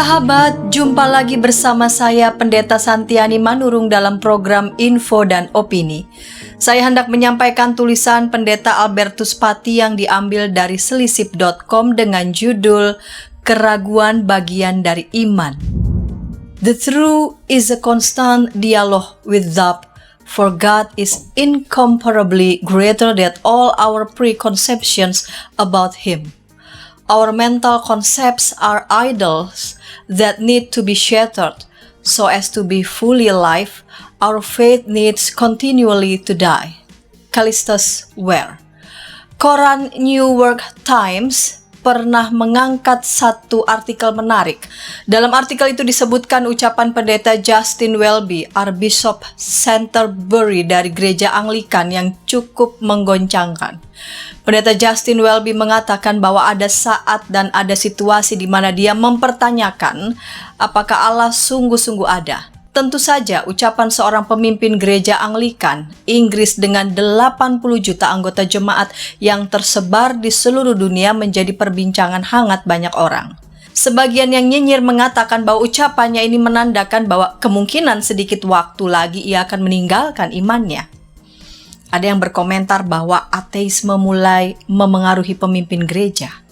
Sahabat, jumpa lagi bersama saya Pendeta Santiani Manurung dalam program Info dan Opini. Saya hendak menyampaikan tulisan Pendeta Albertus Pati yang diambil dari selisip.com dengan judul Keraguan Bagian dari Iman. The truth is a constant dialogue with doubt, for God is incomparably greater than all our preconceptions about Him. Our mental concepts are idols that need to be shattered. So as to be fully alive, our faith needs continually to die. Callistus Ware. Koran New York Times pernah mengangkat satu artikel menarik. Dalam artikel itu disebutkan ucapan pendeta Justin Welby, Archbishop Canterbury dari gereja Anglikan yang cukup menggoncangkan. Pendeta Justin Welby mengatakan bahwa ada saat dan ada situasi di mana dia mempertanyakan apakah Allah sungguh-sungguh ada. Tentu saja ucapan seorang pemimpin gereja Anglikan Inggris dengan 80 juta anggota jemaat yang tersebar di seluruh dunia menjadi perbincangan hangat banyak orang. Sebagian yang nyinyir mengatakan bahwa ucapannya ini menandakan bahwa kemungkinan sedikit waktu lagi ia akan meninggalkan imannya. Ada yang berkomentar bahwa ateisme mulai memengaruhi pemimpin gereja.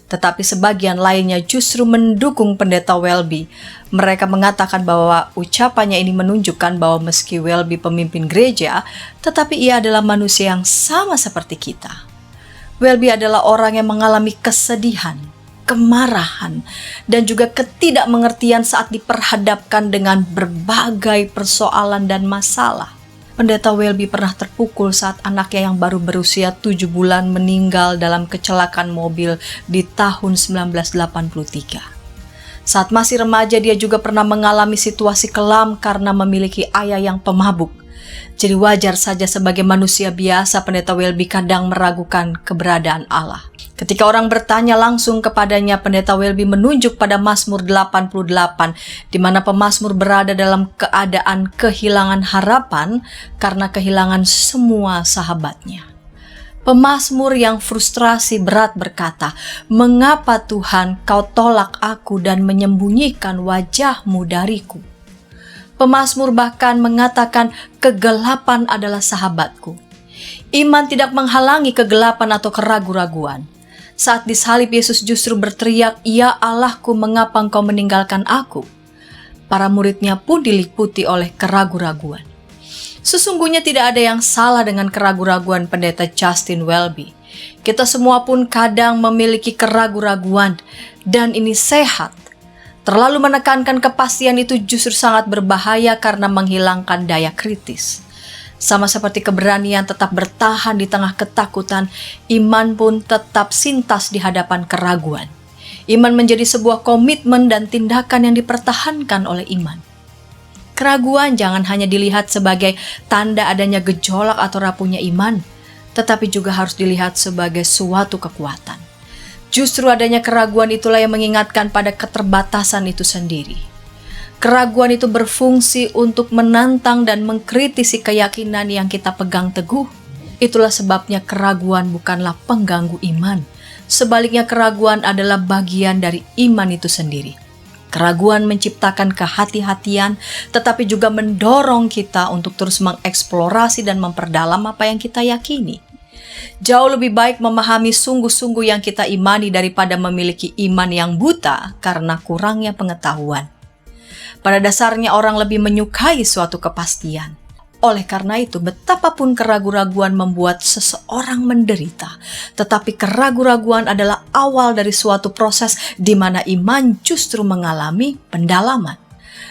Tetapi sebagian lainnya justru mendukung pendeta Welby. Mereka mengatakan bahwa ucapannya ini menunjukkan bahwa meski Welby pemimpin gereja, tetapi ia adalah manusia yang sama seperti kita. Welby adalah orang yang mengalami kesedihan, kemarahan, dan juga ketidakmengertian saat diperhadapkan dengan berbagai persoalan dan masalah. Pendeta Welby pernah terpukul saat anaknya yang baru berusia 7 bulan meninggal dalam kecelakaan mobil di tahun 1983. Saat masih remaja dia juga pernah mengalami situasi kelam karena memiliki ayah yang pemabuk. Jadi wajar saja sebagai manusia biasa pendeta Welby kadang meragukan keberadaan Allah. Ketika orang bertanya langsung kepadanya, pendeta Welby menunjuk pada Mazmur 88, di mana pemazmur berada dalam keadaan kehilangan harapan karena kehilangan semua sahabatnya. Pemazmur yang frustrasi berat berkata, "Mengapa Tuhan kau tolak aku dan menyembunyikan wajah-Mu dariku?" Pemazmur bahkan mengatakan, "Kegelapan adalah sahabatku." Iman tidak menghalangi kegelapan atau keraguan-raguan. Saat disalib, Yesus justru berteriak, "Ya Allahku, mengapa Engkau meninggalkan aku?" Para muridnya pun diliputi oleh keraguan-raguan. Sesungguhnya tidak ada yang salah dengan keraguan-raguan pendeta Justin Welby. Kita semua pun kadang memiliki keraguan-raguan, dan ini sehat. Terlalu menekankan kepastian itu justru sangat berbahaya karena menghilangkan daya kritis. Sama seperti keberanian tetap bertahan di tengah ketakutan, iman pun tetap sintas di hadapan keraguan. Iman menjadi sebuah komitmen dan tindakan yang dipertahankan oleh iman. Keraguan jangan hanya dilihat sebagai tanda adanya gejolak atau rapuhnya iman, tetapi juga harus dilihat sebagai suatu kekuatan. Justru adanya keraguan itulah yang mengingatkan pada keterbatasan itu sendiri. Keraguan itu berfungsi untuk menantang dan mengkritisi keyakinan yang kita pegang teguh. Itulah sebabnya keraguan bukanlah pengganggu iman. Sebaliknya keraguan adalah bagian dari iman itu sendiri. Keraguan menciptakan kehati-hatian, tetapi juga mendorong kita untuk terus mengeksplorasi dan memperdalam apa yang kita yakini. Jauh lebih baik memahami sungguh-sungguh yang kita imani daripada memiliki iman yang buta karena kurangnya pengetahuan. Pada dasarnya orang lebih menyukai suatu kepastian. Oleh karena itu, betapapun keraguan-raguan membuat seseorang menderita, tetapi keraguan-raguan adalah awal dari suatu proses di mana iman justru mengalami pendalaman.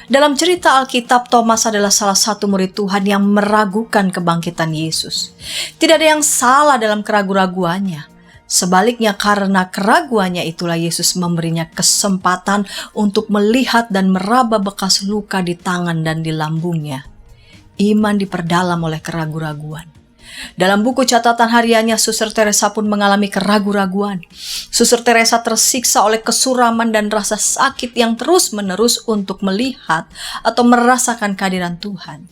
Dalam cerita Alkitab, Thomas adalah salah satu murid Tuhan yang meragukan kebangkitan Yesus. Tidak ada yang salah dalam keraguan-raguannya. Sebaliknya karena keraguannya itulah Yesus memberinya kesempatan untuk melihat dan meraba bekas luka di tangan dan di lambungnya. Iman diperdalam oleh keraguan-raguan. Dalam buku catatan hariannya, Suster Teresa pun mengalami keraguan-raguan. Suster Teresa tersiksa oleh kesuraman dan rasa sakit yang terus-menerus untuk melihat atau merasakan kehadiran Tuhan.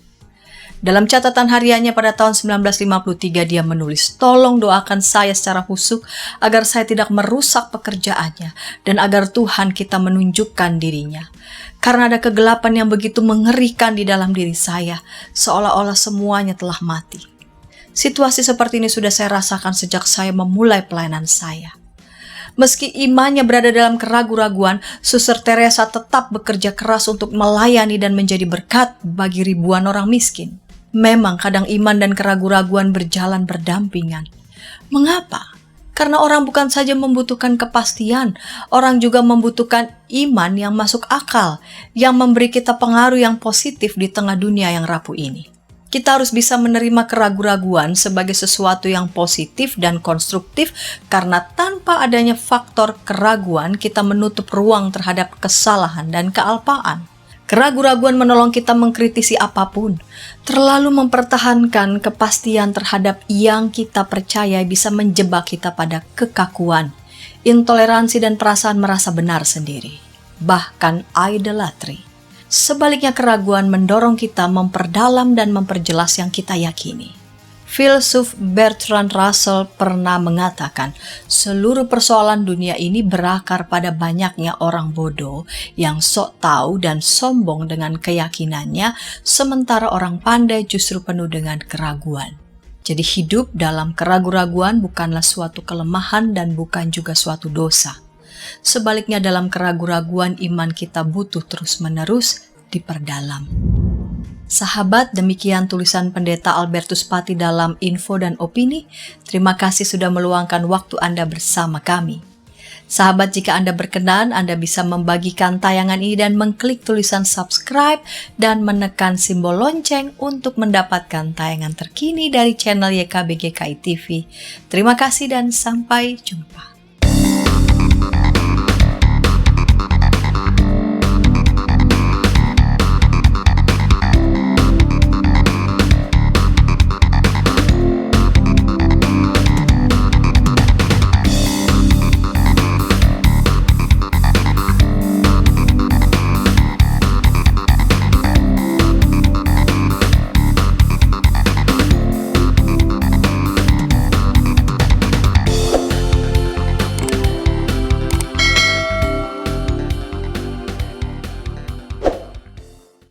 Dalam catatan hariannya pada tahun 1953 dia menulis, "Tolong doakan saya secara khusyuk agar saya tidak merusak pekerjaannya dan agar Tuhan kita menunjukkan dirinya. Karena ada kegelapan yang begitu mengerikan di dalam diri saya, seolah-olah semuanya telah mati." Situasi seperti ini sudah saya rasakan sejak saya memulai pelayanan saya. Meski imannya berada dalam keraguan-raguan, Suster Teresa tetap bekerja keras untuk melayani dan menjadi berkat bagi ribuan orang miskin. Memang kadang iman dan keraguan-raguan berjalan berdampingan. Mengapa? Karena orang bukan saja membutuhkan kepastian, orang juga membutuhkan iman yang masuk akal, yang memberi kita pengaruh yang positif di tengah dunia yang rapuh ini. Kita harus bisa menerima keraguan-raguan sebagai sesuatu yang positif dan konstruktif, karena tanpa adanya faktor keraguan, kita menutup ruang terhadap kesalahan dan kealpaan. Keraguan-raguan menolong kita mengkritisi apapun. Terlalu mempertahankan kepastian terhadap yang kita percaya bisa menjebak kita pada kekakuan, intoleransi dan perasaan merasa benar sendiri, bahkan idolatry. Sebaliknya, keraguan mendorong kita memperdalam dan memperjelas yang kita yakini. Filsuf Bertrand Russell pernah mengatakan, seluruh persoalan dunia ini berakar pada banyaknya orang bodoh yang sok tahu dan sombong dengan keyakinannya, sementara orang pandai justru penuh dengan keraguan. Jadi hidup dalam keraguan-raguan bukanlah suatu kelemahan dan bukan juga suatu dosa. Sebaliknya, dalam keraguan-raguan iman kita butuh terus-menerus diperdalam. Sahabat, demikian tulisan Pendeta Albertus Pati dalam Info dan Opini. Terima kasih sudah meluangkan waktu Anda bersama kami. Sahabat, jika Anda berkenan, Anda bisa membagikan tayangan ini dan mengklik tulisan subscribe dan menekan simbol lonceng untuk mendapatkan tayangan terkini dari channel YKBGKI TV. Terima kasih dan sampai jumpa.